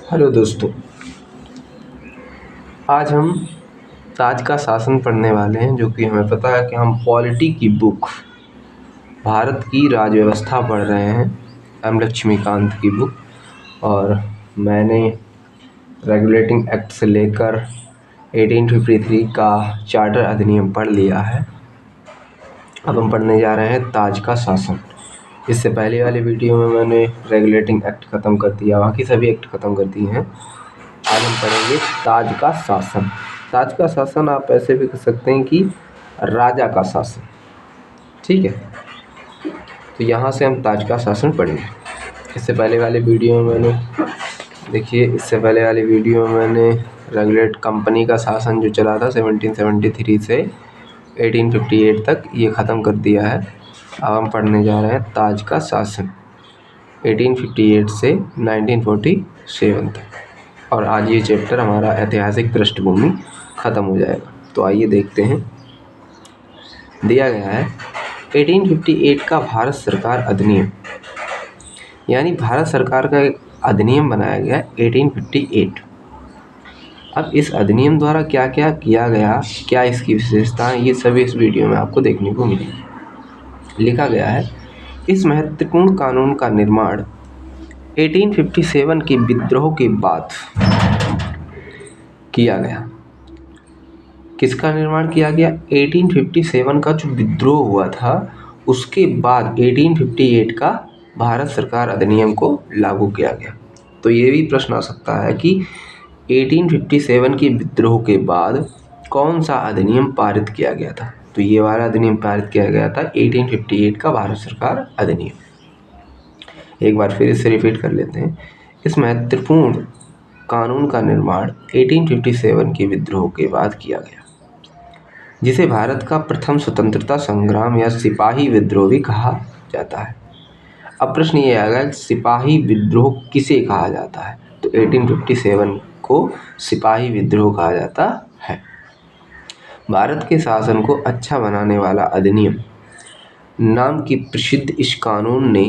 Hello दोस्तों, आज हम ताज का शासन पढ़ने वाले हैं। जो कि हमें पता है कि हम पॉलिटी की बुक भारत की राज व्यवस्था पढ़ रहे हैं, एम लक्ष्मीकांत की बुक। और मैंने रेगुलेटिंग एक्ट से लेकर 1853 का चार्टर अधिनियम पढ़ लिया है। अब हम पढ़ने जा रहे हैं ताज का शासन। इससे पहले वाले वीडियो में मैंने रेगुलेटिंग एक्ट ख़त्म कर दिया, बाकी सभी एक्ट ख़त्म कर दिए हैं। आज हम पढ़ेंगे ताज का शासन। ताज का शासन आप ऐसे भी कह सकते हैं कि राजा का शासन। ठीक है, तो यहाँ से हम ताज का शासन पढ़ेंगे। इससे पहले वाले वीडियो में मैंने रेगुलेट कंपनी का शासन जो चला था 1773 से 1858 तक, ये ख़त्म कर दिया है। अब हम पढ़ने जा रहे हैं ताज का शासन 1858 से 1947 तक। और आज ये चैप्टर हमारा ऐतिहासिक पृष्ठभूमि ख़त्म हो जाएगा। तो आइए देखते हैं। दिया गया है 1858 का भारत सरकार अधिनियम, यानी भारत सरकार का एक अधिनियम बनाया गया 1858। अब इस अधिनियम द्वारा क्या क्या किया गया, क्या इसकी विशेषताएं, ये सभी इस वीडियो में आपको देखने को मिलेगी। लिखा गया है, इस महत्वपूर्ण कानून का निर्माण 1857 के विद्रोह के बाद किया गया। किसका निर्माण किया गया? 1857 का जो विद्रोह हुआ था उसके बाद 1858 का भारत सरकार अधिनियम को लागू किया गया। तो ये भी प्रश्न आ सकता है कि 1857 के विद्रोह के बाद कौन सा अधिनियम पारित किया गया था? तो ये वाला अधिनियम पारित किया गया था 1858 का भारत सरकार अधिनियम। एक बार फिर इसे रिपीट कर लेते हैं। इस महत्वपूर्ण कानून का निर्माण 1857 के विद्रोह के बाद किया गया, जिसे भारत का प्रथम स्वतंत्रता संग्राम या सिपाही विद्रोह भी कहा जाता है। अब प्रश्न ये आएगा कि सिपाही विद्रोह किसे कहा जाता है? तो 1857 को सिपाही विद्रोह कहा जाता है। भारत के शासन को अच्छा बनाने वाला अधिनियम नाम की प्रसिद्ध इस कानून ने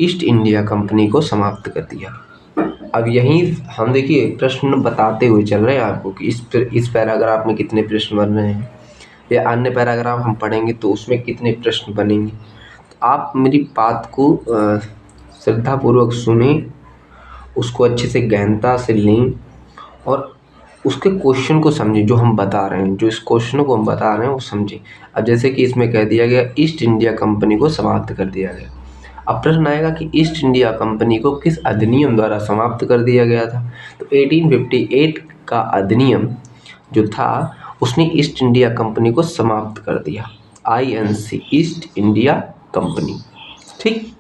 ईस्ट इंडिया कंपनी को समाप्त कर दिया। अब यहीं हम देखिए प्रश्न बताते हुए चल रहे हैं आपको कि इस पैराग्राफ में कितने प्रश्न बन रहे हैं, या अन्य पैराग्राफ हम पढ़ेंगे तो उसमें कितने प्रश्न बनेंगे। तो आप मेरी बात को श्रद्धापूर्वक सुने, उसको अच्छे से गहनता से लें और उसके क्वेश्चन को समझें जो हम बता रहे हैं, जो इस क्वेश्चन को हम बता रहे हैं वो समझें। अब जैसे कि इसमें कह दिया गया ईस्ट इंडिया कंपनी को समाप्त कर दिया गया। अब प्रश्न आएगा कि ईस्ट इंडिया कंपनी को किस अधिनियम द्वारा समाप्त कर दिया गया था? तो 1858 का अधिनियम जो था उसने ईस्ट इंडिया कंपनी को समाप्त कर दिया। INC, east India company. ठीक,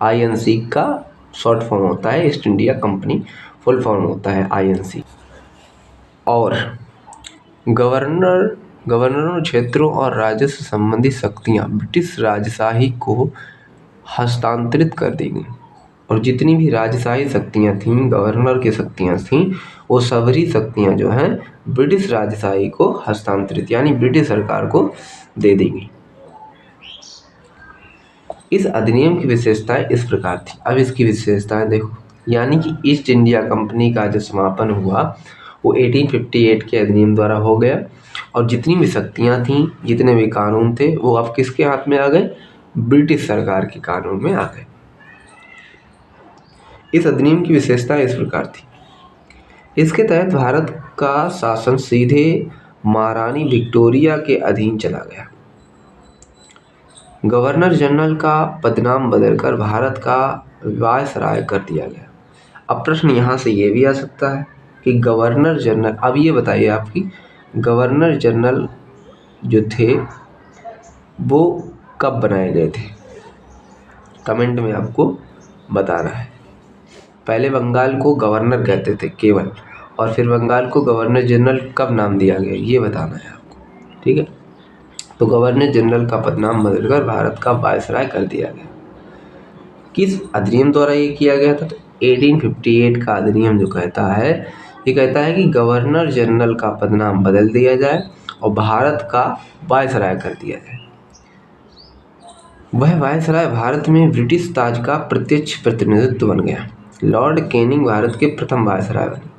INC का शॉर्ट फॉर्म होता है east India company, full form होता है INC। और गवर्नरों, क्षेत्रों और राजस्व संबंधी शक्तियाँ ब्रिटिश राजशाही को हस्तांतरित कर दी गई। और जितनी भी राजशाही शक्तियाँ थीं, गवर्नर की शक्तियाँ थीं, वो सारी शक्तियाँ जो हैं ब्रिटिश राजशाही को हस्तांतरित, यानी ब्रिटिश सरकार को दे दी गई। इस अधिनियम की विशेषताएं इस प्रकार थी। अब इसकी विशेषताएं देखो, यानी कि ईस्ट इंडिया कंपनी का जो समापन हुआ वो 1858 के अधिनियम द्वारा हो गया। और जितनी भी शक्तियाँ थीं, जितने भी कानून थे, वो अब किसके हाथ में आ गए? ब्रिटिश सरकार के कानून में आ गए। इस अधिनियम की विशेषता इस प्रकार थी। इसके तहत भारत का शासन सीधे महारानी विक्टोरिया के अधीन चला गया। गवर्नर जनरल का पदनाम बदलकर भारत का वायसराय कर दिया गया। अब प्रश्न यहाँ से ये भी आ सकता है कि गवर्नर जनरल, अब ये बताइए आपकी गवर्नर जनरल जो थे वो कब बनाए गए थे? कमेंट में आपको बताना है। पहले बंगाल को गवर्नर कहते थे केवल, और फिर बंगाल को गवर्नर जनरल कब नाम दिया गया ये बताना है आपको। ठीक है, तो गवर्नर जनरल का पदनाम बदलकर भारत का वायसराय कर दिया गया। किस अधिनियम द्वारा ये किया गया था? तो 1858 का अधिनियम जो कहता है, ये कहता है कि गवर्नर जनरल का पदनाम बदल दिया जाए और भारत का वायसराय कर दिया जाए। वह वायसराय भारत में ब्रिटिश ताज का प्रत्यक्ष प्रतिनिधित्व बन गया। लॉर्ड कैनिंग भारत के प्रथम वायसराय बने।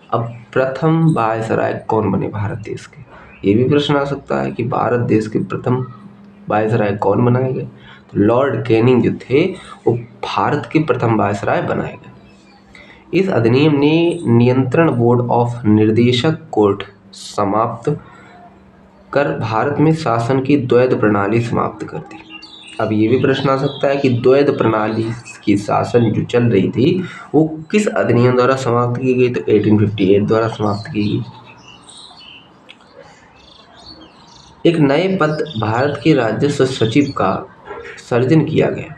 अब प्रथम वायसराय कौन बने भारत देश के, ये भी प्रश्न आ सकता है कि भारत देश के प्रथम वायसराय कौन बनाए गए। तो लॉर्ड कैनिंग जो थे वो भारत के प्रथम वायसराय बनाए गए। इस अधिनियम ने नियंत्रण बोर्ड ऑफ निर्देशक कोर्ट समाप्त कर भारत में शासन की द्वैध प्रणाली समाप्त कर दी। अब ये भी प्रश्न आ सकता है कि द्वैध प्रणाली की शासन जो चल रही थी वो किस अधिनियम द्वारा समाप्त की गई, तो 1858 द्वारा समाप्त की गई। एक नए पद भारत के राजस्व सचिव का सृजन किया गया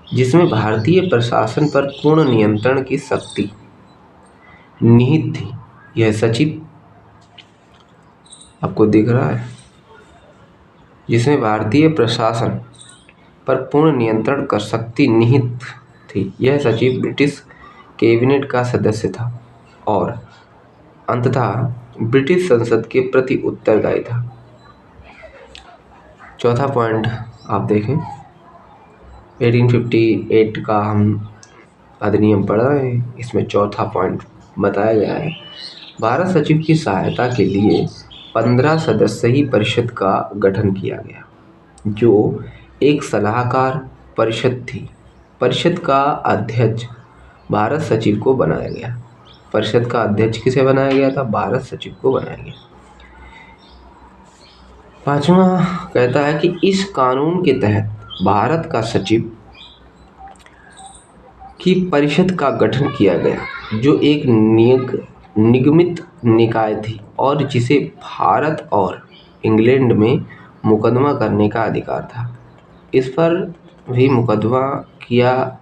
जिसमें भारतीय प्रशासन पर पूर्ण नियंत्रण की शक्ति निहित थी। यह सचिव आपको दिख रहा है, जिसमें भारतीय प्रशासन पर पूर्ण नियंत्रण कर शक्ति निहित थी। यह सचिव ब्रिटिश कैबिनेट का सदस्य था और अंततः ब्रिटिश संसद के प्रति उत्तरदायी था। चौथा पॉइंट आप देखें, 1858 का हम अधिनियम पढ़ रहे हैं, इसमें चौथा पॉइंट बताया गया है, भारत सचिव की सहायता के लिए 15 सदस्यीय परिषद का गठन किया गया जो एक सलाहकार परिषद थी। परिषद का अध्यक्ष भारत सचिव को बनाया गया। परिषद का अध्यक्ष किसे बनाया गया था, भारत सचिव को बनाया गया। पांचवा कहता है कि इस कानून के तहत भारत का सचिव की परिषद का गठन किया गया जो एक निगमित निकाय थी और जिसे भारत और इंग्लैंड में मुकदमा करने का अधिकार था। इस पर भी मुकदमा किया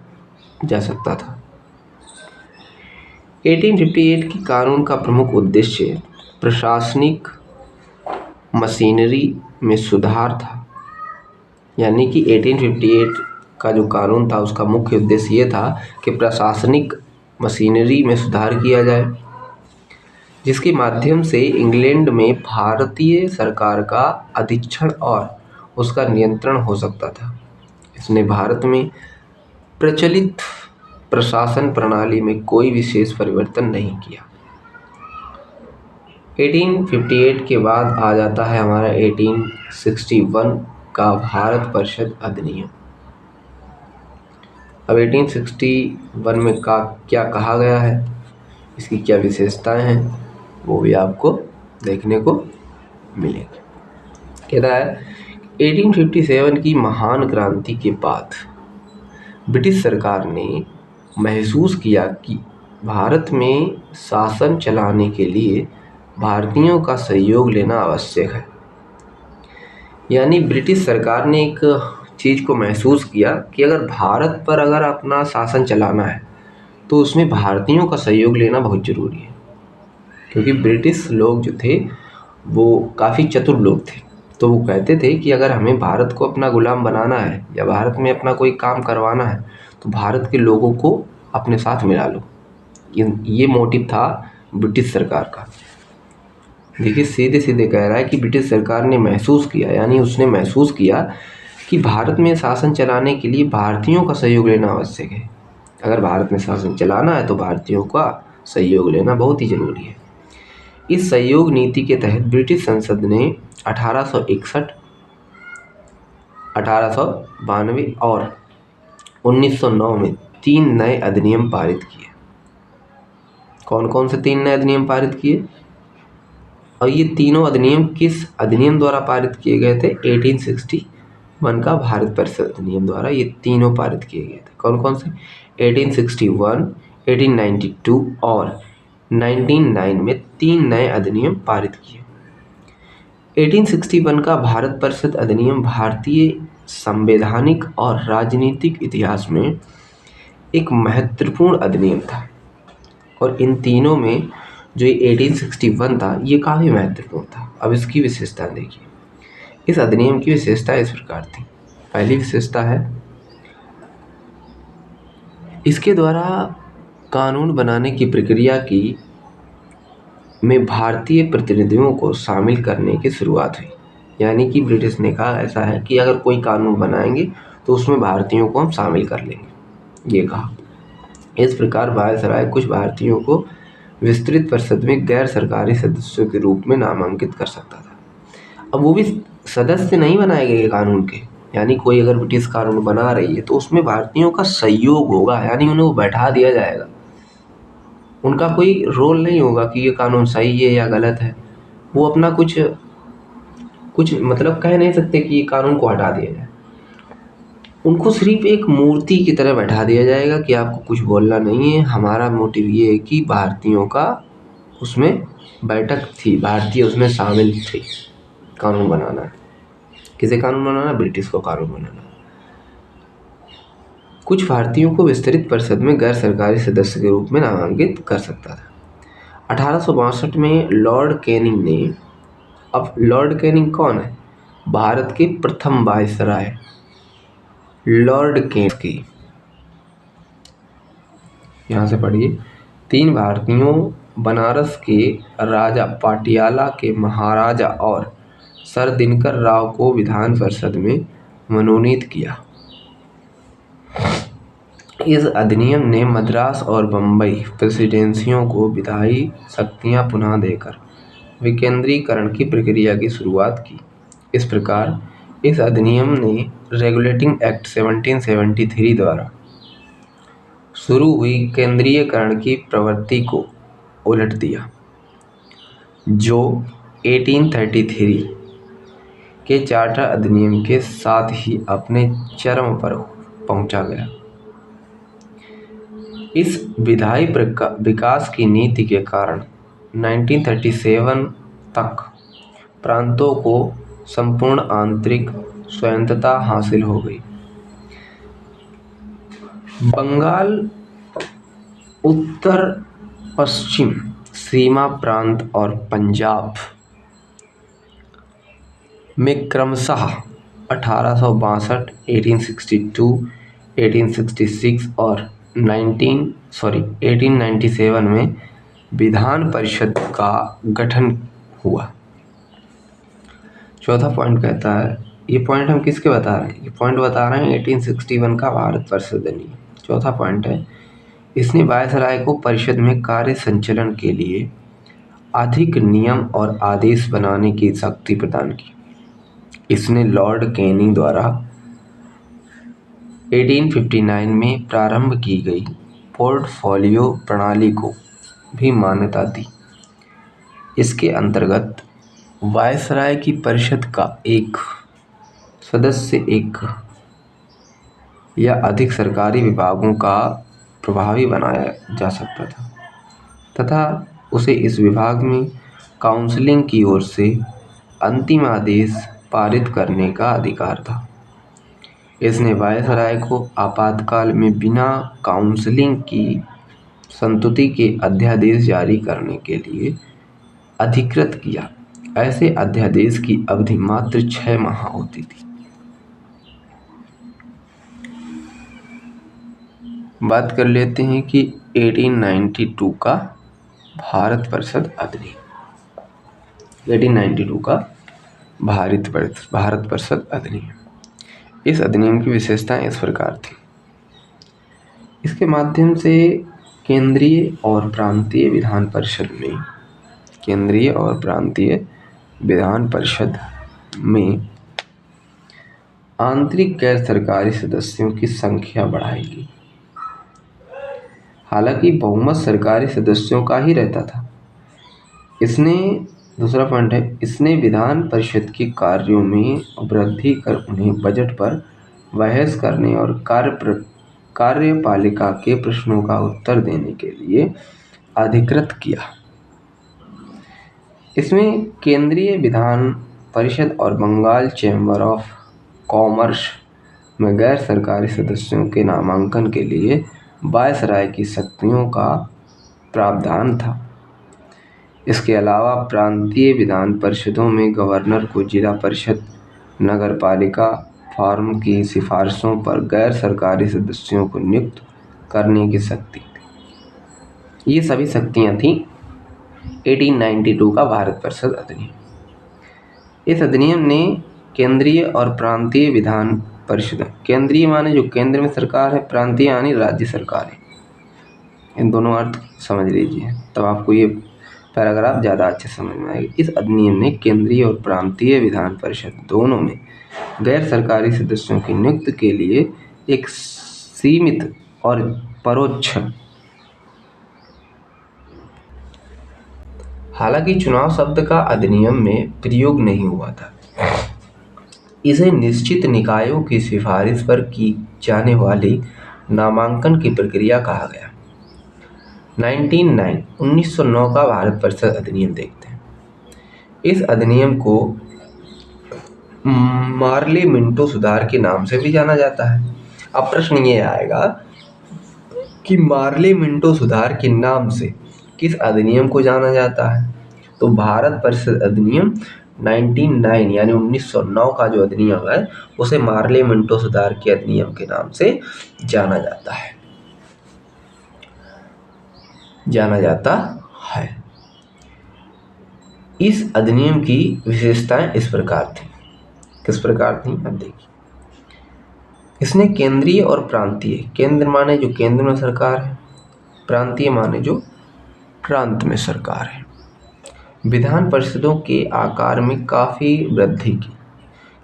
जा सकता था। 1858 के कानून का प्रमुख उद्देश्य प्रशासनिक मशीनरी में सुधार था, यानी कि 1858 का जो कानून था उसका मुख्य उद्देश्य ये था कि प्रशासनिक मशीनरी में सुधार किया जाए जिसके माध्यम से इंग्लैंड में भारतीय सरकार का अधीक्षण और उसका नियंत्रण हो सकता था। इसने भारत में प्रचलित प्रशासन प्रणाली में कोई विशेष परिवर्तन नहीं किया। 1858 के बाद आ जाता है हमारा 1861 का भारत परिषद अधिनियम। अब 1861 में क्या कहा गया है, इसकी क्या विशेषताएं हैं, वो भी आपको देखने को मिलेगी। कहता है 1857 की महान क्रांति के बाद ब्रिटिश सरकार ने महसूस किया कि भारत में शासन चलाने के लिए भारतीयों का सहयोग लेना आवश्यक है। यानी ब्रिटिश सरकार ने एक चीज़ को महसूस किया कि भारत पर अगर अपना शासन चलाना है तो उसमें भारतीयों का सहयोग लेना बहुत ज़रूरी है, क्योंकि ब्रिटिश लोग जो थे वो काफ़ी चतुर लोग थे। तो वो कहते थे कि अगर हमें भारत को अपना गुलाम बनाना है या भारत में अपना कोई काम करवाना है तो भारत के लोगों को अपने साथ मिला लो। ये मोटिव था ब्रिटिश सरकार का। देखिए सीधे सीधे कह रहा है कि ब्रिटिश सरकार ने महसूस किया, यानी उसने महसूस किया कि भारत में शासन चलाने के लिए भारतीयों का सहयोग लेना आवश्यक है। अगर भारत में शासन चलाना है तो भारतीयों का सहयोग लेना बहुत ही ज़रूरी है। इस सहयोग नीति के तहत ब्रिटिश संसद ने 1861, 1892 और 1909 में 3 नए अधिनियम पारित किए। कौन कौन से 3 नए अधिनियम पारित किए, और ये तीनों अधिनियम किस अधिनियम द्वारा पारित किए गए थे, 1861 का भारत परिषद अधिनियम द्वारा ये तीनों पारित किए गए थे। कौन कौन से, 1861, 1892 और 1909 में 3 नए अधिनियम पारित किए। 1861 का भारत परिषद अधिनियम भारतीय संवैधानिक और राजनीतिक इतिहास में एक महत्वपूर्ण अधिनियम था, और इन तीनों में जो 1861 था ये काफ़ी महत्वपूर्ण था। अब इसकी विशेषता देखिए। इस अधिनियम की विशेषता इस प्रकार थी। पहली विशेषता है, इसके द्वारा कानून बनाने की प्रक्रिया में भारतीय प्रतिनिधियों को शामिल करने की शुरुआत हुई। यानी कि ब्रिटिश ने कहा ऐसा है कि अगर कोई कानून बनाएंगे तो उसमें भारतीयों को हम शामिल कर लेंगे, ये कहा। इस प्रकार वायसराय कुछ भारतीयों को विस्तृत परिषद में गैर सरकारी सदस्यों के रूप में नामांकित कर सकता था। अब वो भी सदस्य नहीं बनाए गए कानून के, यानी कोई अगर ब्रिटिश कानून बना रही है तो उसमें भारतीयों का सहयोग होगा, यानी उन्हें वो बैठा दिया जाएगा। उनका कोई रोल नहीं होगा कि ये कानून सही है या गलत है। वो अपना कुछ मतलब कह नहीं सकते कि ये कानून को हटा दिया जाए। उनको सिर्फ एक मूर्ति की तरह बैठा दिया जाएगा कि आपको कुछ बोलना नहीं है। हमारा मोटिव ये है कि भारतीयों का उसमें बैठक थी, भारतीय उसमें शामिल थे। कानून बनाना है, किसे कानून बनाना? ब्रिटिश को कानून बनाना। कुछ भारतीयों को विस्तृत परिषद में गैर सरकारी सदस्य के रूप में नामांकित कर सकता था। 1862 में लॉर्ड कैनिंग ने, अब लॉर्ड कैनिंग कौन है? भारत के प्रथम वायसराय लॉर्ड कैनिंग की, यहाँ से पढ़िए, 3 भारतीयों बनारस के राजा पाटियाला के महाराजा और सर दिनकर राव को विधान परिषद में मनोनीत किया। इस अधिनियम ने मद्रास और बम्बई प्रेसिडेंसियों को विधायी शक्तियां पुनः देकर विकेंद्रीकरण की प्रक्रिया की शुरुआत की। इस प्रकार इस अधिनियम ने रेगुलेटिंग एक्ट 1773 द्वारा शुरू हुई केंद्रीयकरण की प्रवृत्ति को उलट दिया, जो 1833 के चार्टर अधिनियम के साथ ही अपने चरम पर पहुंचा गया। इस विधायी विकास की नीति के कारण 1937 तक प्रांतों को संपूर्ण आंतरिक स्वायत्तता हासिल हो गई। बंगाल उत्तर पश्चिम सीमा प्रांत और पंजाब में क्रमशः 1862, 1862, 1866 और 1897 में विधान परिषद का गठन हुआ। चौथा पॉइंट कहता है, ये पॉइंट हम किसके बता रहे हैं? ये पॉइंट बता रहे हैं 1861 का भारत परिषद अधिनियम। चौथा पॉइंट है, इसने वायसराय को परिषद में कार्य संचालन के लिए अधिक नियम और आदेश बनाने की शक्ति प्रदान की। इसने लॉर्ड कैनिंग द्वारा 1859 में प्रारंभ की गई पोर्टफोलियो प्रणाली को भी मान्यता दी। इसके अंतर्गत वायसराय की परिषद का एक सदस्य एक या अधिक सरकारी विभागों का प्रभावी बनाया जा सकता था तथा उसे इस विभाग में काउंसिलिंग की ओर से अंतिम आदेश पारित करने का अधिकार था। इसने वायसराय को आपातकाल में बिना काउंसिलिंग की संतुति के अध्यादेश जारी करने के लिए अधिकृत किया। ऐसे अध्यादेश की अवधि मात्र 6 माह होती थी। बात कर लेते हैं कि 1892 का भारत परिषद अधिनियम। 1892 का भारत परिषद अधिनियम। इस अधिनियम की विशेषताएं इस प्रकार थी। इसके माध्यम से केंद्रीय और प्रांतीय विधान परिषद में आंतरिक गैर सरकारी सदस्यों की संख्या बढ़ाई गई। हालांकि बहुमत सरकारी सदस्यों का ही रहता था। दूसरा पॉइंट है, इसने विधान परिषद के कार्यों में वृद्धि कर उन्हें बजट पर बहस करने और कार्यपालिका के प्रश्नों का उत्तर देने के लिए अधिकृत किया। इसमें केंद्रीय विधान परिषद और बंगाल चैम्बर ऑफ कॉमर्स में गैर सरकारी सदस्यों के नामांकन के लिए वायसराय की शक्तियों का प्रावधान था। इसके अलावा प्रांतीय विधान परिषदों में गवर्नर को जिला परिषद, नगरपालिका फॉर्म की सिफारिशों पर गैर सरकारी सदस्यों को नियुक्त करने की शक्ति थी। ये सभी शक्तियां थीं 1892 का भारत परिषद अधिनियम। इस अधिनियम ने केंद्रीय और प्रांतीय विधान परिषद, केंद्रीय माने जो केंद्र में सरकार है, प्रांतीय यानी राज्य सरकार है, इन दोनों अर्थ समझ लीजिए, तब आपको ये पैराग्राफ ज़्यादा अच्छे समझ में आएगा। इस अधिनियम ने केंद्रीय और प्रांतीय विधान परिषद दोनों में गैर सरकारी सदस्यों की नियुक्ति के लिए एक सीमित और परोक्ष, हालांकि चुनाव शब्द का अधिनियम में प्रयोग नहीं हुआ था, इसे निश्चित निकायों की सिफारिश पर की जाने वाली नामांकन की प्रक्रिया कहा गया। 1909 का भारत परिषद अधिनियम देखते हैं। इस अधिनियम को मार्ले मिंटो सुधार के नाम से भी जाना जाता है। अब प्रश्न ये आएगा कि मार्ले मिंटो सुधार के नाम से किस अधिनियम को जाना जाता है? तो भारत परिषद अधिनियम 1909 यानी 1909 का जो अधिनियम है उसे मार्ले मिंटो सुधार के अधिनियम के नाम से जाना जाता है। इस अधिनियम की विशेषताएं इस प्रकार थी। किस प्रकार थी? अब देखिए, इसने केंद्रीय और प्रांतीय, केंद्र माने जो केंद्र में सरकार है, प्रांतीय माने जो प्रांत में सरकार है, विधान परिषदों के आकार में काफ़ी वृद्धि की।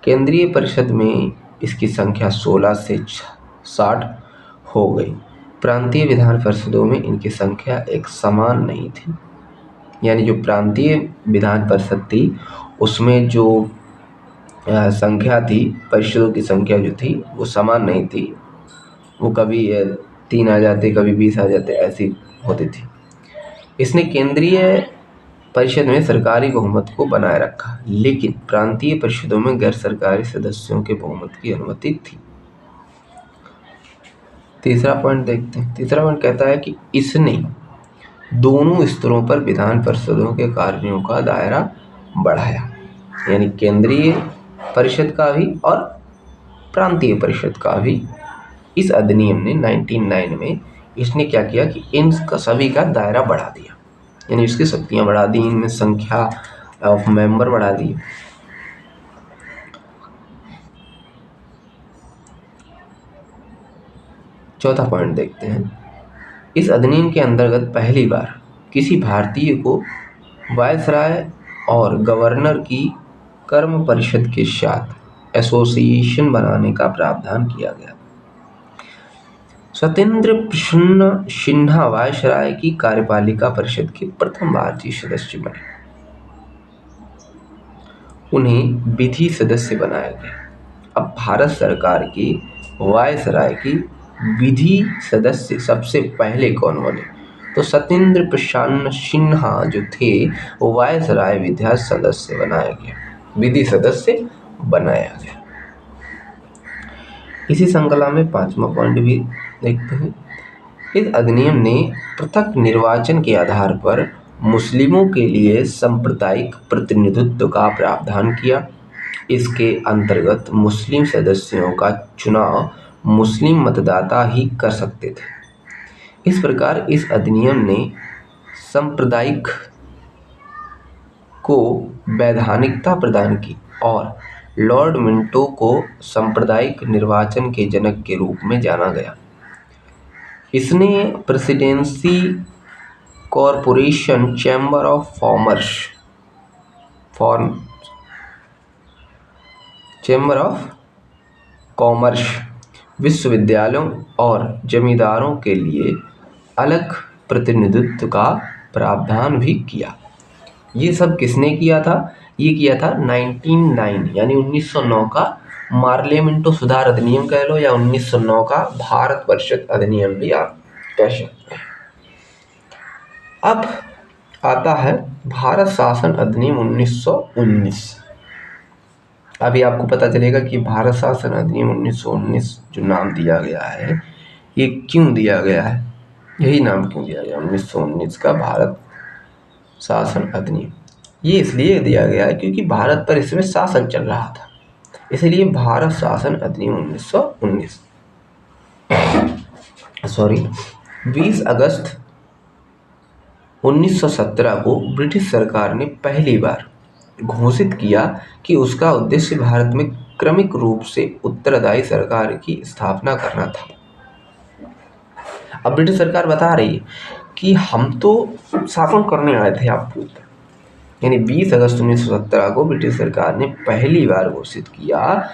केंद्रीय परिषद में इसकी संख्या 16 से 60 हो गई। प्रांतीय विधान परिषदों में इनकी संख्या एक समान नहीं थी, यानी जो प्रांतीय विधान परिषद थी उसमें जो संख्या थी, परिषदों की संख्या जो थी वो समान नहीं थी। वो कभी 3 आ जाते, कभी 20 आ जाते, ऐसी होती थी। इसने केंद्रीय परिषद में सरकारी बहुमत को बनाए रखा, लेकिन प्रांतीय परिषदों में गैर सरकारी सदस्यों के बहुमत की अनुमति थी। तीसरा पॉइंट देखते हैं। तीसरा पॉइंट कहता है कि इसने दोनों स्तरों पर विधान परिषदों के कार्यों का दायरा बढ़ाया, यानी केंद्रीय परिषद का भी और प्रांतीय परिषद का भी। इस अधिनियम ने 1909 में इसने क्या किया कि इन सभी का दायरा बढ़ा दिया, यानी इसकी शक्तियां बढ़ा दी, इनमें संख्या ऑफ मेंबर बढ़ा दी। चौथा पॉइंट देखते हैं। इस अधिनियम के अंतर्गत पहली बार किसी भारतीय को वायसराय और गवर्नर की कर्म परिषद के साथ एसोसिएशन बनाने का प्रावधान किया गया। सत्येंद्र प्रसन्न सिन्हा वायसराय की कार्यपालिका परिषद के प्रथम भारतीय सदस्य बने। उन्हें विधि सदस्य बनाया गया। अब भारत सरकार की वायसराय की विधि सदस्य सबसे पहले कौन बने? तो सत्येंद्र प्रसन्न सिन्हा जो थे वो वायसराय विधि सदस्य बनाया गया, विधि सदस्य बनाया गया। इसी श्रृंखला में 5वां पॉइंट भी देखते हैं। इस अधिनियम ने पृथक निर्वाचन के आधार पर मुस्लिमों के लिए सांप्रदायिक प्रतिनिधित्व का प्रावधान किया। इसके अंतर्गत मुस्लिम सदस्यों का चुनाव मुस्लिम मतदाता ही कर सकते थे। इस प्रकार इस अधिनियम ने सांप्रदायिक को वैधानिकता प्रदान की और लॉर्ड मिंटो को सांप्रदायिक निर्वाचन के जनक के रूप में जाना गया। इसने presidency corporation, chamber of commerce, विश्वविद्यालयों और जमींदारों के लिए अलग प्रतिनिधित्व का प्रावधान भी किया। ये सब किसने किया था? ये किया था 1909 यानी 1909 का मार्ले मिंटो सुधार अधिनियम कह लो या 1909 का भारत परिषद अधिनियम भी आप कह सकते हैं। अब आता है भारत शासन अधिनियम 1919। अभी आपको पता चलेगा कि भारत शासन अधिनियम 1919 जो नाम दिया गया है ये क्यों दिया गया है, यही नाम क्यों दिया गया 1919 का भारत शासन अधिनियम। ये इसलिए दिया गया है क्योंकि भारत पर इसमें शासन चल रहा था, इसलिए भारत शासन अधिनियम 1919। 20 अगस्त 1917 को ब्रिटिश सरकार ने पहली बार घोषित किया कि उसका उद्देश्य भारत में क्रमिक रूप से उत्तरदायी सरकार की स्थापना करना था। अब ब्रिटिश सरकार बता रही है कि हम तो शासन करने आए थे आपके ऊपर। यानी 20 अगस्त 1917 को ब्रिटिश सरकार ने पहली बार घोषित किया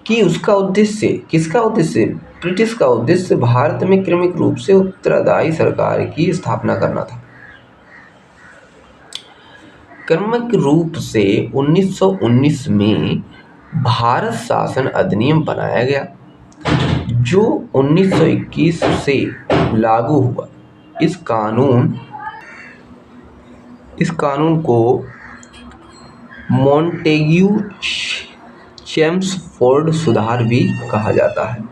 कि उसका उद्देश्य, किसका उद्देश्य, ब्रिटिश का उद्देश्य भारत में क्रमिक रूप से उत्तरदायी सरकार की स्थापना करना था। क्रमिक रूप से 1919 में भारत शासन अधिनियम बनाया गया जो 1921 से लागू हुआ। इस कानून को मॉन्टेग्यू चेम्सफोर्ड सुधार भी कहा जाता है।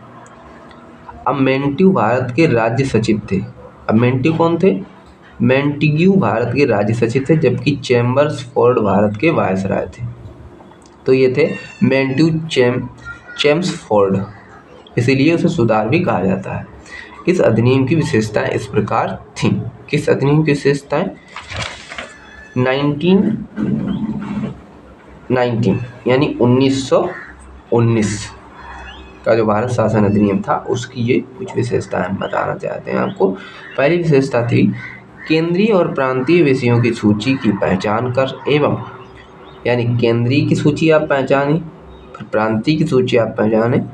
अब मेंटिव भारत के राज्य सचिव थे। अब मेंटिव कौन थे? मेंटिग्यू भारत के राज्य सचिव थे, जबकि चेम्बर्सफोर्ड भारत के वायसराय थे। तो ये थे मेंटिव चेम्सफोर्ड, इसीलिए उसे सुधार भी कहा जाता है। इस अधिनियम की विशेषताएं इस प्रकार थीं। किस अधिनियम की विशेषताएं? 1919 यानी 1919 का जो भारत शासन अधिनियम था उसकी ये कुछ विशेषताएं हम बताना चाहते हैं आपको। पहली विशेषता थी केंद्रीय और प्रांतीय विषयों की सूची की पहचान कर एवं, यानी केंद्रीय की सूची आप पहचानें, फिर प्रांतीय की सूची आप पहचानें,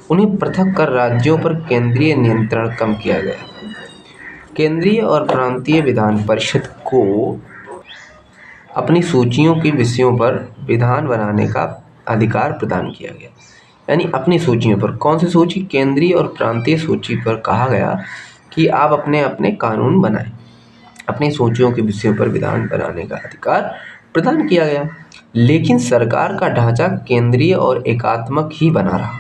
उन्हें पृथक कर राज्यों पर केंद्रीय नियंत्रण कम किया गया। केंद्रीय और प्रांतीय विधान परिषद को अपनी सूचियों के विषयों पर विधान बनाने का अधिकार प्रदान किया गया। यानी अपनी सूचियों पर, कौन सी सूची? केंद्रीय और प्रांतीय सूची पर कहा गया कि आप अपने अपने कानून बनाएं। अपनी सूचियों के विषयों पर विधान बनाने का अधिकार प्रदान किया गया, लेकिन सरकार का ढांचा केंद्रीय और एकात्मक ही बना रहा।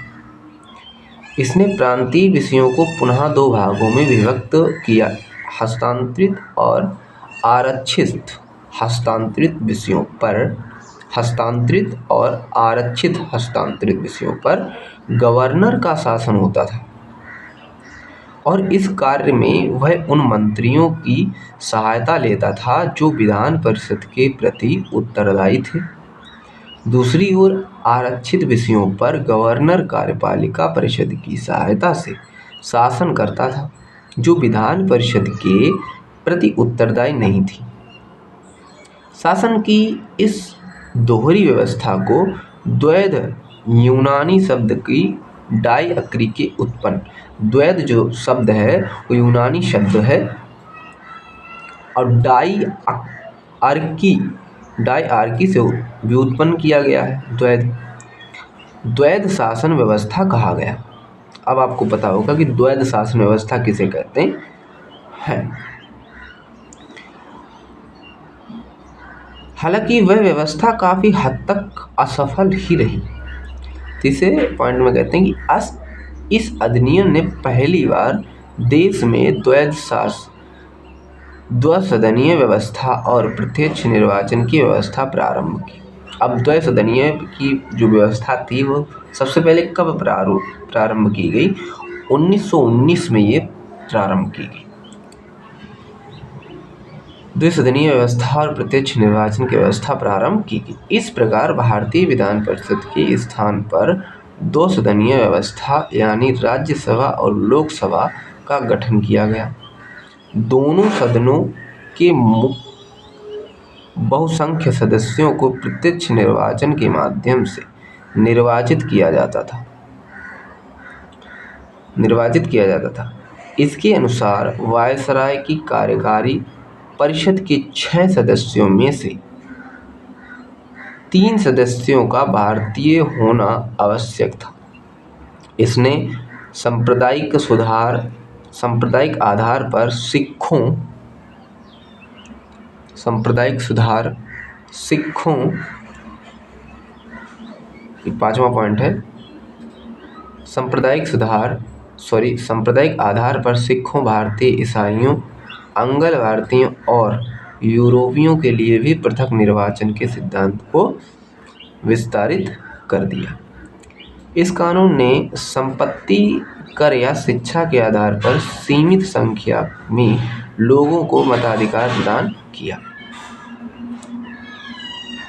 इसने प्रांतीय विषयों को पुनः दो भागों में विभक्त किया, हस्तांतरित और आरक्षित। हस्तांतरित विषयों पर गवर्नर का शासन होता था और इस कार्य में वह उन मंत्रियों की सहायता लेता था जो विधान परिषद के प्रति उत्तरदायी थे। दूसरी ओर आरक्षित विषयों पर गवर्नर कार्यपालिका परिषद की सहायता से शासन करता था जो विधान परिषद के प्रति उत्तरदायी नहीं थी। शासन की इस दोहरी व्यवस्था को द्वैध यूनानी शब्द की डायआर्की के उत्पन्न, द्वैध जो शब्द है वो यूनानी शब्द है और डायआर्की से व्युत्पन्न किया गया है। द्वैध शासन व्यवस्था कहा गया। अब आपको पता होगा कि द्वैध शासन व्यवस्था किसे कहते हैं। हालांकि वह व्यवस्था काफ़ी हद तक असफल ही रही। तीसरे पॉइंट में कहते हैं कि इस अधिनियम ने पहली बार देश में द्विसदनीय व्यवस्था और प्रत्यक्ष निर्वाचन की व्यवस्था प्रारंभ की। अब द्विसदनीय की जो व्यवस्था थी वो सबसे पहले कब प्रारंभ की गई? 1919 में ये प्रारंभ की गई। द्विसदनीय व्यवस्था और प्रत्यक्ष निर्वाचन की व्यवस्था प्रारंभ की गई। इस प्रकार भारतीय विधान परिषद के स्थान पर दो सदनीय व्यवस्था यानी राज्यसभा और लोकसभा का गठन किया गया। दोनों सदनों के बहुसंख्य सदस्यों को प्रत्यक्ष निर्वाचन के माध्यम से निर्वाचित किया जाता था। इसके अनुसार वायसराय की कार्यकारी परिषद के 6 सदस्यों में से 3 सदस्यों का भारतीय होना आवश्यक था। इसने सांप्रदायिक आधार पर सिखों, पांचवा पॉइंट है, सांप्रदायिक आधार पर सिखों, भारतीय ईसाइयों, अंगल भारतीयों और यूरोपियों के लिए भी पृथक निर्वाचन के सिद्धांत को विस्तारित कर दिया। इस कानून ने संपत्ति कर या शिक्षा के आधार पर सीमित संख्या में लोगों को मताधिकार प्रदान किया।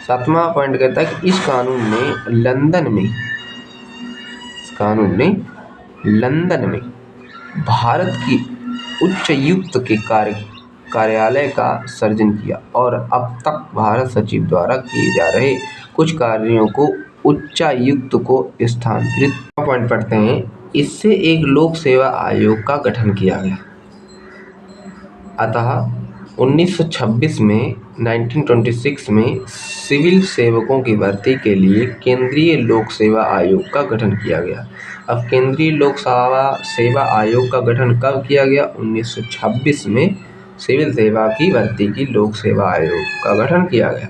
7वां पॉइंट कहता है कि इस कानून ने लंदन में भारत की उच्चायुक्त के कार्यालय का सृजन किया और अब तक भारत सचिव द्वारा किए जा रहे कुछ कार्यों को उच्चायुक्त को स्थानांतरित। पॉइंट पढ़ते हैं। इससे एक लोक सेवा आयोग का गठन किया गया। अतः 1926 में 1926 में सिविल सेवकों की भर्ती के लिए केंद्रीय लोक सेवा आयोग का गठन किया गया। अब केंद्रीय लोक सेवा आयोग का गठन कब किया गया? 1926 में सिविल सेवा की भर्ती की लोक सेवा आयोग का गठन किया गया।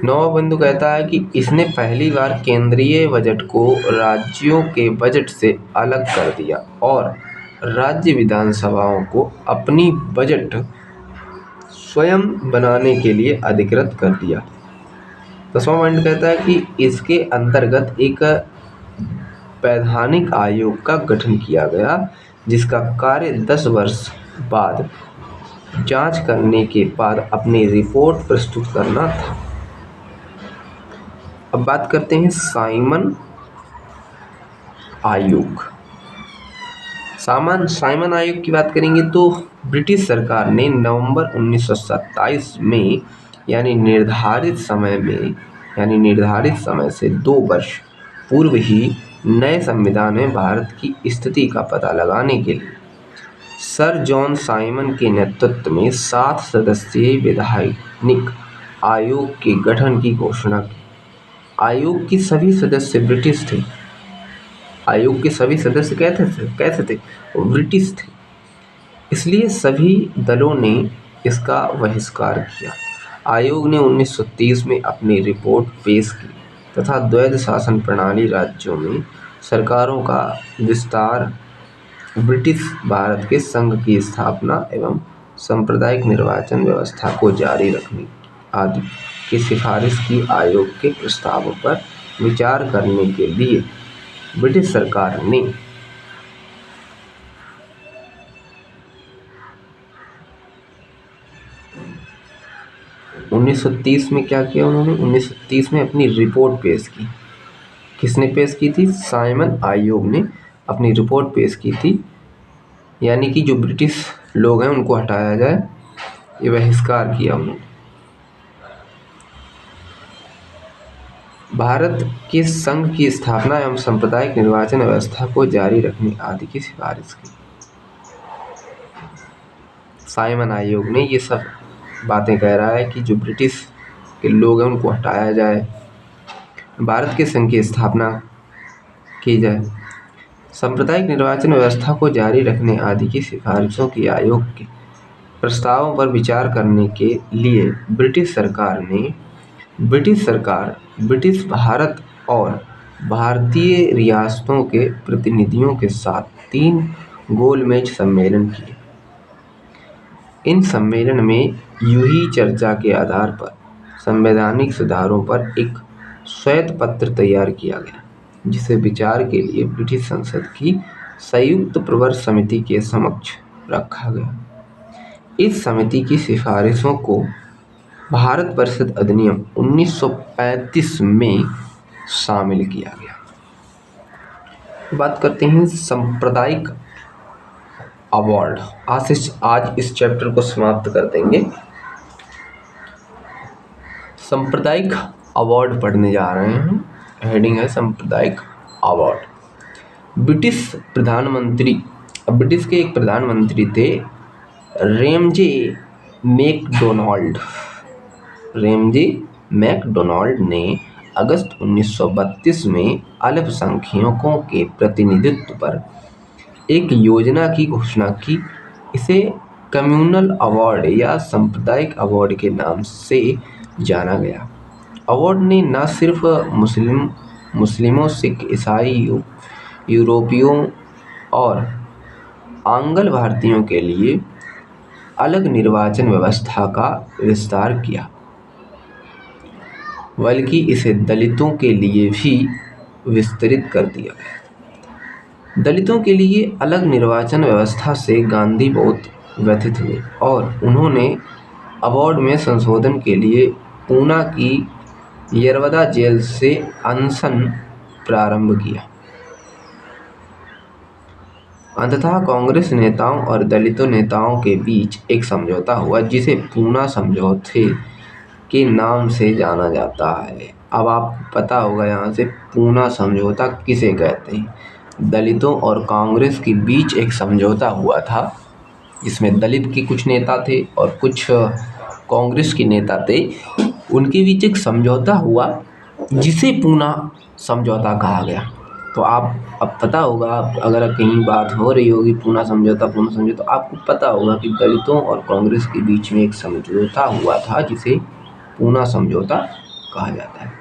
नौवां बिंदु कहता है कि इसने पहली बार केंद्रीय बजट को राज्यों के बजट से अलग कर दिया और राज्य विधानसभाओं को अपनी बजट स्वयं बनाने के लिए अधिकृत कर दिया। 10वां पॉइंट कहता है कि इसके अंतर्गत एक वैधानिक आयोग का गठन किया गया जिसका कार्य 10 वर्ष बाद जांच करने के बाद अपनी रिपोर्ट प्रस्तुत करना था। अब बात करते हैं साइमन आयोग। साइमन आयोग की बात करेंगे तो ब्रिटिश सरकार ने नवंबर 1927 में यानी निर्धारित समय से 2 वर्ष पूर्व ही नए संविधान में भारत की स्थिति का पता लगाने के लिए सर जॉन साइमन के नेतृत्व में 7 सदस्यीय वैधानिक आयोग के गठन की घोषणा की। आयोग के सभी सदस्य ब्रिटिश थे। आयोग के सभी सदस्य कैसे थे? ब्रिटिश थे। इसलिए सभी दलों ने इसका बहिष्कार किया। आयोग ने 1930 में अपनी रिपोर्ट पेश की तथा द्वैध शासन प्रणाली, राज्यों में सरकारों का विस्तार, ब्रिटिश भारत के संघ की स्थापना एवं सांप्रदायिक निर्वाचन व्यवस्था को जारी रखने आदि की सिफारिश की। आयोग के प्रस्तावों पर विचार करने के लिए ब्रिटिश सरकार ने 1930 में क्या किया? उन्होंने 1930 में अपनी रिपोर्ट पेश की। किसने पेश की थी? साइमन आयोग ने अपनी रिपोर्ट पेश की थी, यानी कि जो ब्रिटिश लोग हैं उनको हटाया जाए, ये बहिष्कार किया उन्होंने। भारत के संघ की स्थापना एवं सांप्रदायिक निर्वाचन व्यवस्था को जारी रखने आदि की सिफारिश की। साइमन आयोग ने ये सब बातें कह रहा है कि जो ब्रिटिश के लोग हैं उनको हटाया जाए, भारत के संघ की स्थापना की जाए, सांप्रदायिक निर्वाचन व्यवस्था को जारी रखने आदि की सिफारिशों की। आयोग के प्रस्तावों पर विचार करने के लिए ब्रिटिश भारत और भारतीय रियासतों के प्रतिनिधियों के साथ 3 गोलमेज सम्मेलन किए। इन सम्मेलन में यूही चर्चा के आधार पर संवैधानिक सुधारों पर एक श्वेत पत्र तैयार किया गया, जिसे विचार के लिए ब्रिटिश संसद की संयुक्त प्रवर समिति के समक्ष रखा गया। इस समिति की सिफारिशों को भारत परिषद अधिनियम 1935 में शामिल किया गया। बात करते हैं सांप्रदायिक अवार्ड। आज इस चैप्टर को समाप्त कर देंगे। सांप्रदायिक अवार्ड पढ़ने जा रहे हैं। हेडिंग है सांप्रदायिक अवार्ड। ब्रिटिश के एक प्रधानमंत्री थे, रैमजे मैकडोनाल्ड ने अगस्त 1932 में अल्पसंख्यकों के प्रतिनिधित्व पर एक योजना की घोषणा की। इसे कम्युनल अवार्ड या सांप्रदायिक अवार्ड के नाम से जाना गया। अवार्ड ने न सिर्फ मुस्लिमों, सिख, ईसाई, यूरोपियों और आंग्ल भारतीयों के लिए अलग निर्वाचन व्यवस्था का विस्तार किया, बल्कि इसे दलितों के लिए भी विस्तृत कर दिया गया। दलितों के लिए अलग निर्वाचन व्यवस्था से गांधी बहुत व्यथित हुए और उन्होंने अवार्ड में संशोधन के लिए पूना की यरवदा जेल से अनशन प्रारंभ किया। अंततः कांग्रेस नेताओं और दलितों नेताओं के बीच एक समझौता हुआ जिसे पूना समझौते के नाम से जाना जाता है। अब आपको पता होगा यहाँ से पूना समझौता किसे कहते हैं। दलितों और कांग्रेस के बीच एक समझौता हुआ था जिसमें दलित के कुछ नेता थे और कुछ कांग्रेस के नेता थे। उनके बीच एक समझौता हुआ जिसे पूना समझौता कहा गया। तो आप अब पता होगा, अगर कहीं बात हो रही होगी पूना समझौता तो आपको पता होगा कि दलितों और कांग्रेस के बीच में एक समझौता हुआ था जिसे पूना समझौता कहा जाता है।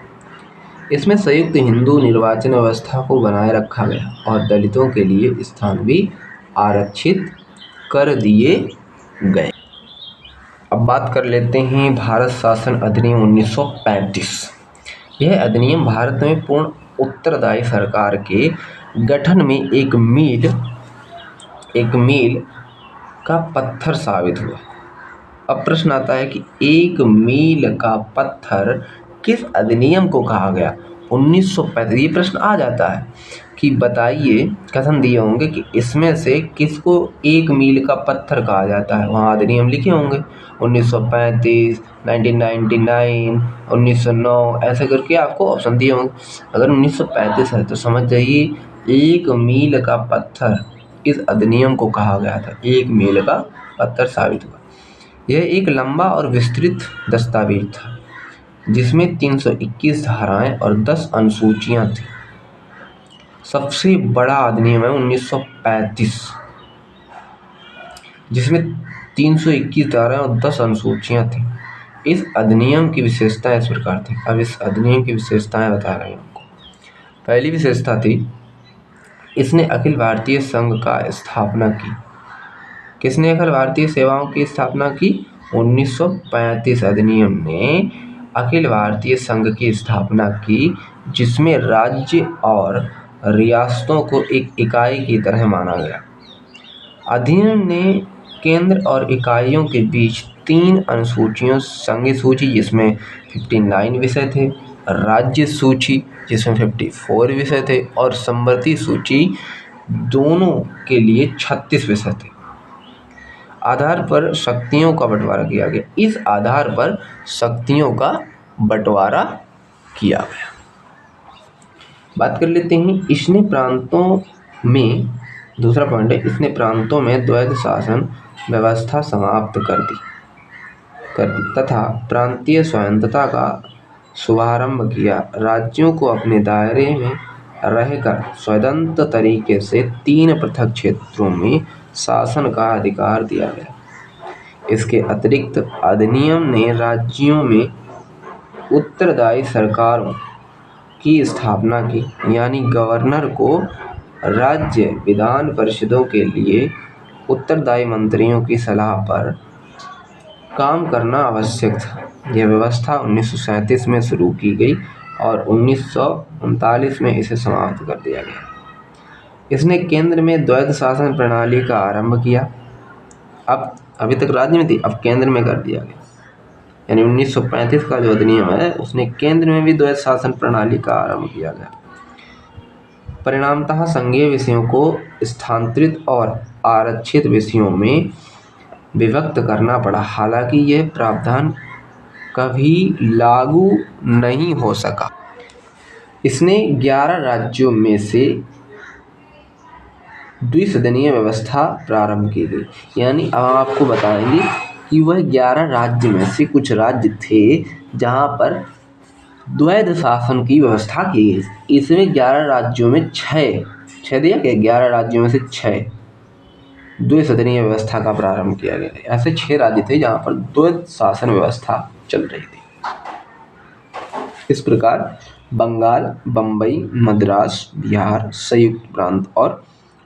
इसमें संयुक्त हिंदू निर्वाचन व्यवस्था को बनाए रखा गया और दलितों के लिए स्थान भी आरक्षित कर दिए गए। अब बात कर लेते हैं भारत शासन अधिनियम 1935। यह अधिनियम भारत में पूर्ण उत्तरदायी सरकार के गठन में एक मील का पत्थर साबित हुआ। अब प्रश्न आता है कि एक मील का पत्थर किस अधिनियम को कहा गया? 1935। ये प्रश्न आ जाता है कि बताइए, कथन दिए होंगे कि इसमें से किसको एक मील का पत्थर कहा जाता है, वहाँ अधिनियम लिखे होंगे 1935, 1999, 1909, ऐसे करके आपको ऑप्शन दिए होंगे। अगर 1935 है तो समझ जाइए एक मील का पत्थर इस अधिनियम को कहा गया था, एक मील का पत्थर साबित हुआ। यह एक लंबा और विस्तृत दस्तावेज था जिसमें 321 धाराएं और 10 अनुसूचियां थीं। सबसे बड़ा अधिनियम है 1935 जिसमें 321 धाराएं और 10 अनुसूचियां थीं। इस अधिनियम की विशेषताएं इस प्रकार थी। अब इस अधिनियम की विशेषताएं बता रहे हैं आपको। पहली विशेषता थी इसने अखिल भारतीय संघ का स्थापना की। किसने अखिल भारतीय सेवाओं की स्थापना की? 1935 अधिनियम ने अखिल भारतीय संघ की स्थापना की जिसमें राज्य और रियासतों को एक इकाई की तरह माना गया। अधिनियम ने केंद्र और इकाइयों के बीच 3 अनुसूचियों, संघीय सूची जिसमें 59 विषय थे, राज्य सूची जिसमें 54 विषय थे और समवर्ती सूची दोनों के लिए 36 विषय थे, आधार पर शक्तियों का बंटवारा किया गया। इस आधार पर शक्तियों का बंटवारा किया गया। बात कर लेते हैं इसने प्रांतों में, दूसरा पॉइंट है इसने प्रांतों में द्वैध शासन व्यवस्था समाप्त कर दी तथा प्रांतीय स्वायत्तता का शुभारंभ किया। राज्यों को अपने दायरे में रहकर स्वतंत्र तरीके से 3 पृथक क्षेत्रों में शासन का अधिकार दिया गया। इसके अतिरिक्त अधिनियम ने राज्यों में उत्तरदायी सरकारों की स्थापना की, यानी गवर्नर को राज्य विधान परिषदों के लिए उत्तरदायी मंत्रियों की सलाह पर काम करना आवश्यक था। यह व्यवस्था 1937 में शुरू की गई और 1939 में इसे समाप्त कर दिया गया। इसने केंद्र में द्वैध शासन प्रणाली का आरंभ किया। अब अभी तक राज्य में थी, अब केंद्र में कर दिया गया। यानी 1935 का जो अधिनियम है उसने केंद्र में भी द्वैध शासन प्रणाली का आरंभ किया गया। परिणामतः संघीय विषयों को स्थानांतरित और आरक्षित विषयों में विभक्त करना पड़ा। हालांकि यह प्रावधान कभी लागू नहीं हो सका। इसने 11 राज्यों में से द्विसदनीय व्यवस्था प्रारंभ की गई। यानी अब आपको बताएंगे कि वह 11 राज्य में से कुछ राज्य थे जहां पर द्वैध शासन की व्यवस्था की गई। इसमें 11 राज्यों में 6 दिया गया, 11 राज्यों में से 6 द्विसदनीय व्यवस्था का प्रारंभ किया गया। ऐसे 6 राज्य थे जहां पर द्वैध शासन व्यवस्था चल रही थी। इस प्रकार बंगाल, बंबई, मद्रास, बिहार, संयुक्त प्रांत और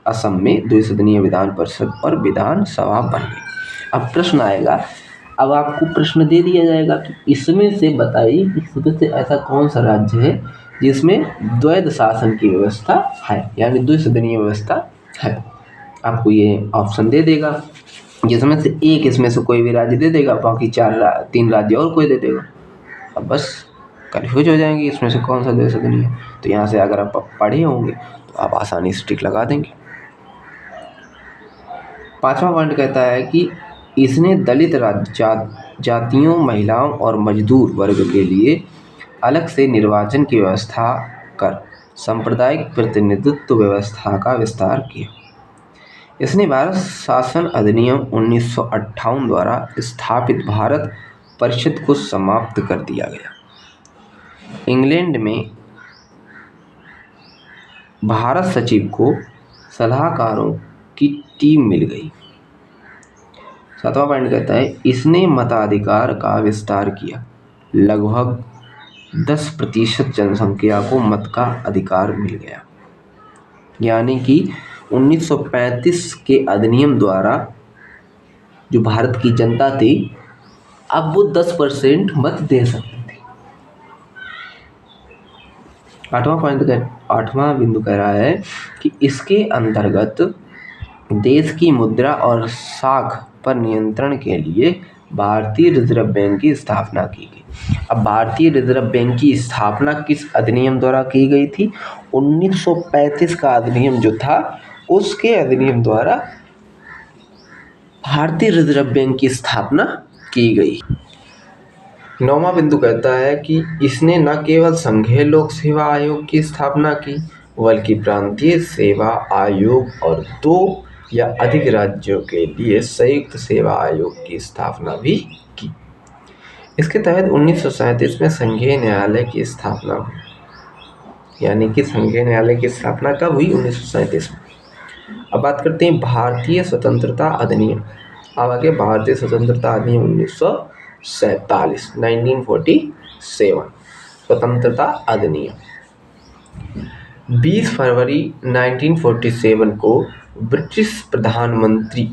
असम में द्विसदनीय विधान परिषद और विधान सभा बन गई। अब प्रश्न आएगा, अब आपको प्रश्न दे दिया जाएगा कि इसमें से बताइए इसमें से ऐसा कौन सा राज्य है जिसमें द्वैध शासन की व्यवस्था है, यानी द्विसदनीय व्यवस्था है। आपको ये ऑप्शन दे देगा, जिसमें से एक इसमें से कोई भी राज्य दे देगा, बाकी 3 राज्य और कोई दे देगा। अब बस कन्फ्यूज हो जाएंगे इसमें से कौन सा द्विसदनीय है। तो यहाँ से अगर आप पढ़े होंगे तो आप आसानी से टिक लगा देंगे। 5वां पॉइंट कहता है कि इसने दलित जातियों, महिलाओं और मजदूर वर्ग के लिए अलग से निर्वाचन की व्यवस्था कर सांप्रदायिक प्रतिनिधित्व व्यवस्था का विस्तार किया। इसने भारत शासन अधिनियम 1958 द्वारा स्थापित भारत परिषद को समाप्त कर दिया गया। इंग्लैंड में भारत सचिव को सलाहकारों की टीम मिल गई। 7वां पॉइंट कहता है इसने मताधिकार का विस्तार किया। लगभग 10% जनसंख्या को मत का अधिकार मिल गया। यानी कि 1935 के अधिनियम द्वारा जो भारत की जनता थी, अब वो 10% मत दे सकती थी। 8वां बिंदु कह रहा है कि इसके अंतर्गत देश की मुद्रा और साख पर नियंत्रण के लिए भारतीय रिजर्व बैंक की स्थापना की गई। अब भारतीय रिजर्व बैंक की स्थापना किस अधिनियम द्वारा की गई थी? 1935 का अधिनियम जो था, उसके अधिनियम द्वारा भारतीय रिजर्व बैंक की स्थापना की गई। 9वां बिंदु कहता है कि इसने न केवल संघीय लोक सेवा आयोग की स्थापना की, बल्कि प्रांतीय सेवा आयोग और 2 या अधिक राज्यों के लिए संयुक्त सेवा आयोग की स्थापना भी की। इसके तहत 1937 में संघीय न्यायालय की स्थापना हुई। यानी कि संघीय न्यायालय की स्थापना कब हुई? 1937 में। अब बात करते हैं भारतीय स्वतंत्रता अधिनियम। अब आगे भारतीय स्वतंत्रता अधिनियम 1947 स्वतंत्रता अधिनियम। 20 फरवरी 1947 को ब्रिटिश प्रधानमंत्री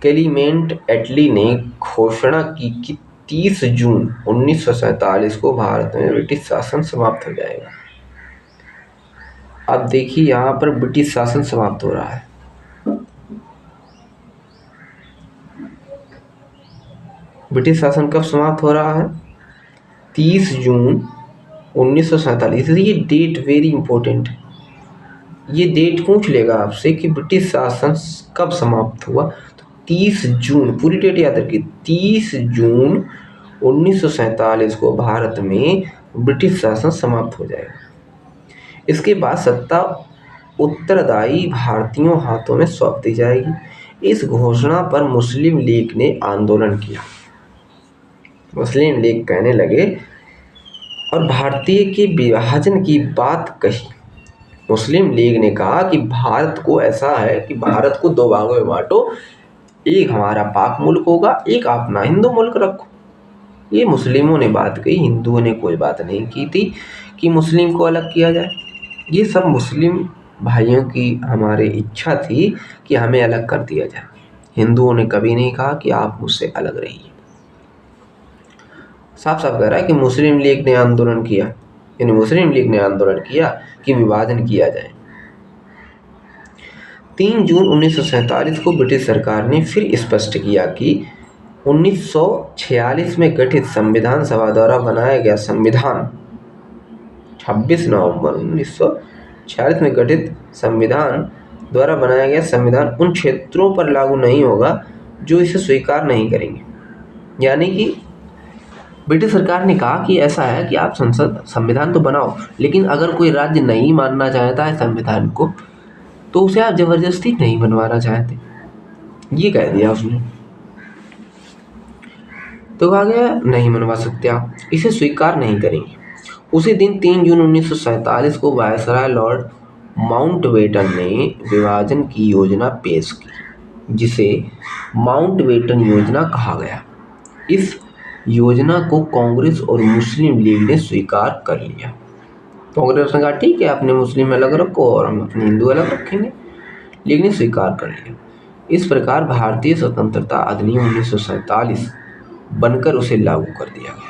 क्लेमेंट एटली ने घोषणा की कि 30 जून 1947 को भारत में ब्रिटिश शासन समाप्त हो जाएगा। अब देखिए यहाँ पर ब्रिटिश शासन समाप्त हो रहा है। ब्रिटिश शासन कब समाप्त हो रहा है? 30 जून 1947। ये डेट वेरी इंपॉर्टेंट है। ये डेट पूछ लेगा आपसे कि ब्रिटिश शासन कब समाप्त हुआ, तो 30 जून, पूरी डेट याद रखिए, 30 जून 1947 को भारत में ब्रिटिश शासन समाप्त हो जाएगा। इसके बाद सत्ता उत्तरदायी भारतीयों हाथों में सौंप दी जाएगी। इस घोषणा पर मुस्लिम लीग ने आंदोलन किया। मुस्लिम लीग कहने लगे और भारतीय के विभाजन की बात कही। मुस्लिम लीग ने कहा कि भारत को ऐसा है कि भारत को 2 भागों में बांटो, एक हमारा पाक मुल्क होगा, एक अपना हिंदू मुल्क रखो। ये मुस्लिमों ने बात कही, हिंदुओं ने कोई बात नहीं की थी कि मुस्लिम को अलग किया जाए। ये सब मुस्लिम भाइयों की हमारे इच्छा थी कि हमें अलग कर दिया जाए। हिंदुओं ने कभी नहीं कहा कि आप मुझसे अलग रहिए। साफ साफ कह रहा है कि मुस्लिम लीग ने आंदोलन किया, यानी मुस्लिम लीग ने आंदोलन किया कि विभाजन किया जाए। 3 जून 1947 को ब्रिटिश सरकार ने फिर स्पष्ट किया कि 1946 में गठित संविधान सभा द्वारा बनाया गया संविधान, 26 नवंबर 1946 में गठित संविधान द्वारा बनाया गया संविधान उन क्षेत्रों पर लागू नहीं होगा जो इसे स्वीकार नहीं करेंगे। यानी कि ब्रिटिश सरकार ने कहा कि ऐसा है कि आप संविधान तो बनाओ, लेकिन अगर कोई राज्य नहीं मानना चाहता है संविधान को, तो उसे आप जबरदस्ती नहीं बनवाना चाहते, ये कह दिया उसने। तो कहा गया नहीं मनवा सकते आप, इसे स्वीकार नहीं करेंगे। उसी दिन 3 जून 1947 को वायसराय लॉर्ड माउंटबेटन ने विभाजन की योजना पेश की, जिसे माउंटबेटन योजना कहा गया। इस योजना को कांग्रेस और मुस्लिम लीग ने स्वीकार कर लिया। कांग्रेस ने कहा ठीक है, अपने मुस्लिम अलग रखो और हम अपने हिंदू अलग रखेंगे। लीग ने स्वीकार कर लिया। इस प्रकार भारतीय स्वतंत्रता अधिनियम 1947 बनकर उसे लागू कर दिया गया।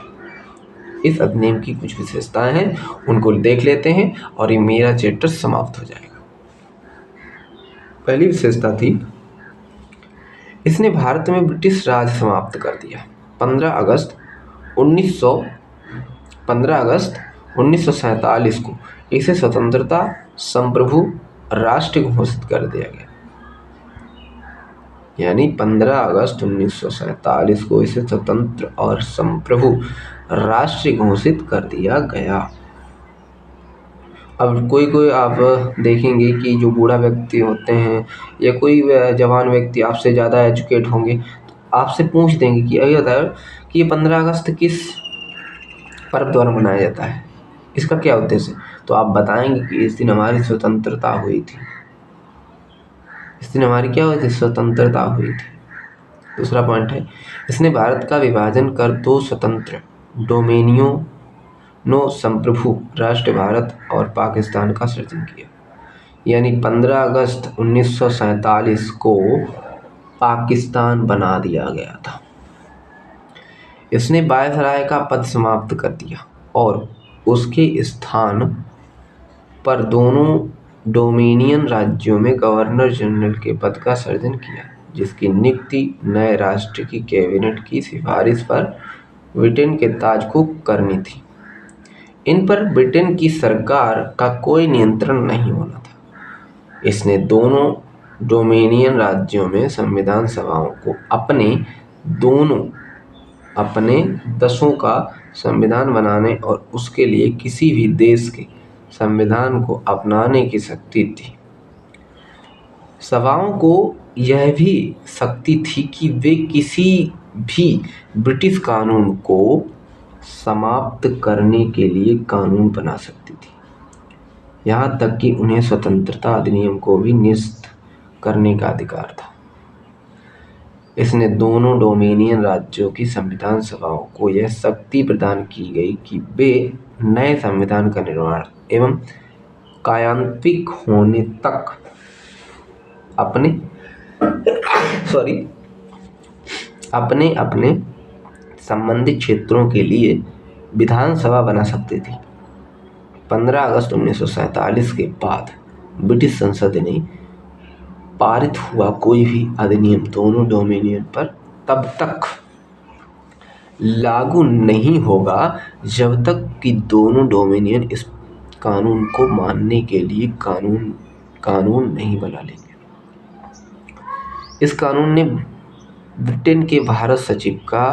इस अधिनियम की कुछ विशेषताएं हैं, उनको देख लेते हैं और ये मेरा चैप्टर समाप्त हो जाएगा। पहली विशेषता थी, इसने भारत में ब्रिटिश राज समाप्त कर दिया। 15 अगस्त 1947 को इसे स्वतंत्रता संप्रभु राष्ट्र घोषित कर दिया गया। यानी 15 अगस्त 1947 को इसे स्वतंत्र और संप्रभु राष्ट्र घोषित कर दिया गया। अब कोई आप देखेंगे कि जो बूढ़ा व्यक्ति होते हैं या कोई जवान व्यक्ति आपसे ज़्यादा एजुकेट होंगे तो आपसे पूछ देंगे कि ये 15 अगस्त किस पर्व द्वारा मनाया जाता है, इसका क्या उद्देश्य है, तो आप बताएंगे कि इस दिन हमारी स्वतंत्रता हुई थी। इस दिन हमारी क्या हुई थी? स्वतंत्रता हुई थी। दूसरा पॉइंट है, इसने भारत का विभाजन कर 2 स्वतंत्र डोमेनियों संप्रभु राष्ट्र भारत और पाकिस्तान का सृजन किया। यानी 15 अगस्त 1947 को पाकिस्तान बना दिया गया था। इसने वायसराय का पद समाप्त कर दिया और उसके स्थान पर दोनों डोमिनियन राज्यों में गवर्नर जनरल के पद का सृजन किया, जिसकी नियुक्ति नए राष्ट्र की कैबिनेट की सिफारिश पर ब्रिटेन के ताज को करनी थी। इन पर ब्रिटेन की सरकार का कोई नियंत्रण नहीं होना था। इसने दोनों डोमिनियन राज्यों में संविधान सभाओं को अपने दसों का संविधान बनाने और उसके लिए किसी भी देश के संविधान को अपनाने की शक्ति थी। सभाओं को यह भी शक्ति थी कि वे किसी भी ब्रिटिश कानून को समाप्त करने के लिए कानून बना सकती थी, यहाँ तक कि उन्हें स्वतंत्रता अधिनियम को भी निरस्त करने का अधिकार था। इसने दोनों डोमिनियन राज्यों की संविधान सभाओं को यह शक्ति प्रदान की गई कि वे नए संविधान का निर्माण एवं कार्यान्वित होने तक अपने संबंधित क्षेत्रों के लिए विधानसभा बना सकती थी। 15 अगस्त 1947 के बाद ब्रिटिश संसद ने पारित हुआ कोई भी अधिनियम दोनों डोमिनियन पर तब तक लागू नहीं होगा जब तक कि दोनों डोमिनियन इस कानून को मानने के लिए कानून नहीं बना लेंगे। इस कानून ने ब्रिटेन के भारत सचिव का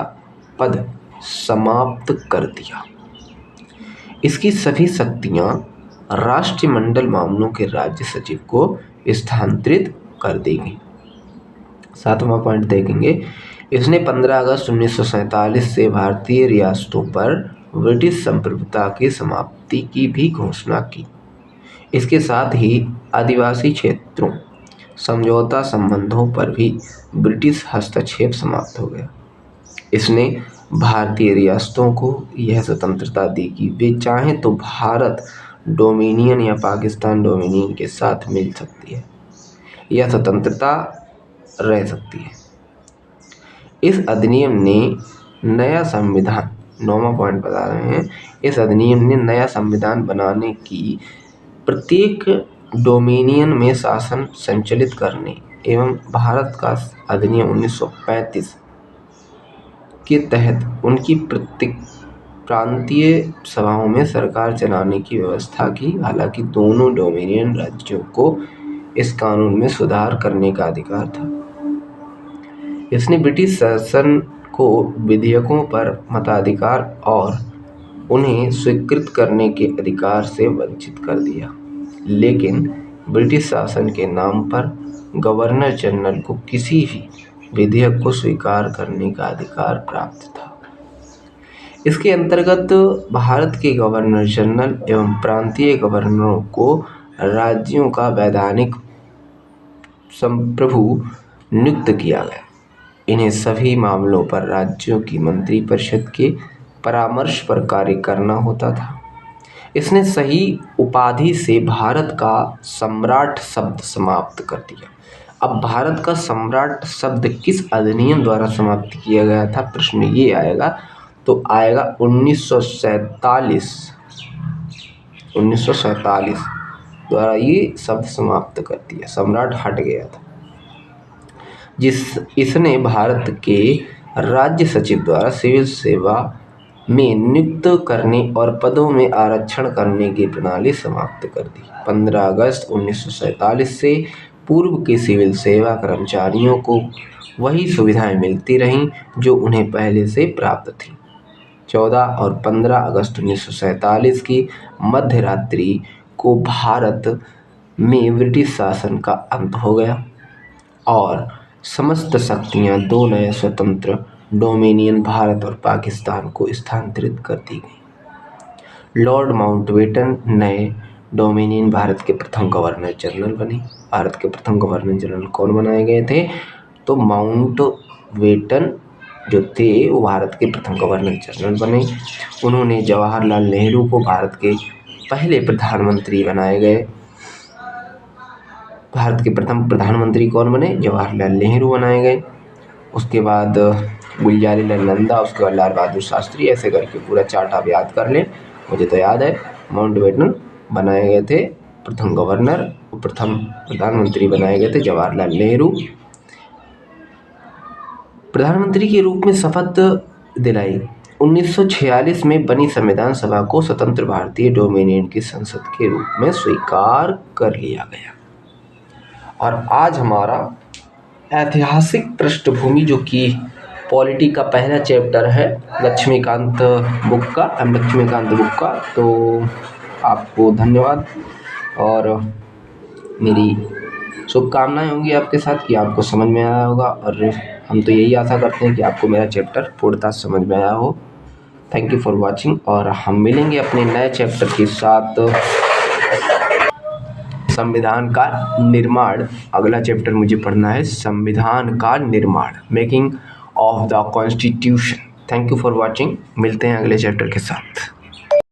पद समाप्त कर दिया। इसकी सभी शक्तियां राष्ट्रमंडल मामलों के राज्य सचिव को स्थानांतरित कर देंगी। 7वां पॉइंट देखेंगे, इसने 15 अगस्त 1947 से भारतीय रियासतों पर ब्रिटिश संप्रभुता की समाप्ति की भी घोषणा की। इसके साथ ही आदिवासी क्षेत्रों समझौता संबंधों पर भी ब्रिटिश हस्तक्षेप समाप्त हो गया। इसने भारतीय रियासतों को यह स्वतंत्रता दी कि वे चाहें तो भारत डोमिनियन या पाकिस्तान डोमिनियन के साथ मिल सकती है या स्वतंत्रता रह सकती है। इस अधिनियम ने नया संविधान, 9वां पॉइंट बता रहे हैं, इस अधिनियम ने नया संविधान बनाने की प्रत्येक डोमिनियन में शासन संचालित करने एवं भारत का अधिनियम 1935 के तहत उनकी प्रत्येक प्रांतीय सभाओं में सरकार चलाने की व्यवस्था की। हालांकि दोनों डोमिनियन राज्यों को इस कानून में सुधार करने का अधिकार था। इसने ब्रिटिश शासन को विधेयकों पर मताधिकार और उन्हें स्वीकृत करने के अधिकार से वंचित कर दिया, लेकिन ब्रिटिश शासन के नाम पर गवर्नर जनरल को किसी भी विधेयक को स्वीकार करने का अधिकार प्राप्त था। इसके अंतर्गत भारत के गवर्नर जनरल एवं प्रांतीय गवर्नरों को राज्यों का वैधानिक संप्रभु नियुक्त किया गया। इन्हें सभी मामलों पर राज्यों की मंत्रिपरिषद के परामर्श पर कार्य करना होता था। इसने सही उपाधि से भारत का सम्राट शब्द समाप्त कर दिया। अब भारत का सम्राट शब्द किस अधिनियम द्वारा समाप्त किया गया था, प्रश्न ये आएगा, तो आएगा 1947 द्वारा ये शब्द समाप्त कर दिया, सम्राट हट गया था। इसने भारत के राज्य सचिव द्वारा सिविल सेवा में नियुक्त करने और पदों में आरक्षण करने की प्रणाली समाप्त कर दी। 15 अगस्त 1947 से पूर्व के सिविल सेवा कर्मचारियों को वही सुविधाएं मिलती रहीं जो उन्हें पहले से प्राप्त थीं। 14 और 15 अगस्त 1947 की मध्य रात्रि को भारत में ब्रिटिश शासन का अंत हो गया और समस्त शक्तियां दो नए स्वतंत्र डोमिनियन भारत और पाकिस्तान को स्थानांतरित कर दी गई। लॉर्ड माउंटबेटन नए डोमिनियन भारत के प्रथम गवर्नर जनरल बने। भारत के प्रथम गवर्नर जनरल कौन बनाए गए थे? तो माउंटबेटन जो थे वो भारत के प्रथम गवर्नर जनरल बने। उन्होंने जवाहरलाल नेहरू को भारत के पहले प्रधानमंत्री बनाए गए। भारत के प्रथम प्रधानमंत्री कौन बने? जवाहरलाल नेहरू बनाए गए। उसके बाद गुलजारीलाल नंदा, उसके बाद लाल बहादुर शास्त्री, ऐसे करके पूरा चार्ट आप याद कर लें। मुझे तो याद है। माउंटबेटन बनाए गए थे प्रथम गवर्नर, प्रथम प्रधानमंत्री बनाए गए थे जवाहरलाल नेहरू। प्रधानमंत्री के रूप में शपथ दिलाई। 1946 में बनी संविधान सभा को स्वतंत्र भारतीय डोमिनियन की संसद के रूप में स्वीकार कर लिया गया। और आज हमारा ऐतिहासिक पृष्ठभूमि जो कि पॉलिटी का पहला चैप्टर है लक्ष्मीकांत बुक का। तो आपको धन्यवाद और मेरी शुभकामनाएं होंगी आपके साथ कि आपको समझ में आया होगा, और हम तो यही आशा करते हैं कि आपको मेरा चैप्टर पूर्णतः समझ में आया हो। थैंक यू फॉर वॉचिंग, और हम मिलेंगे अपने नए चैप्टर के साथ, संविधान का निर्माण। अगला चैप्टर मुझे पढ़ना है संविधान का निर्माण, making of the constitution. Thank you for watching. मिलते हैं अगले चैप्टर के साथ।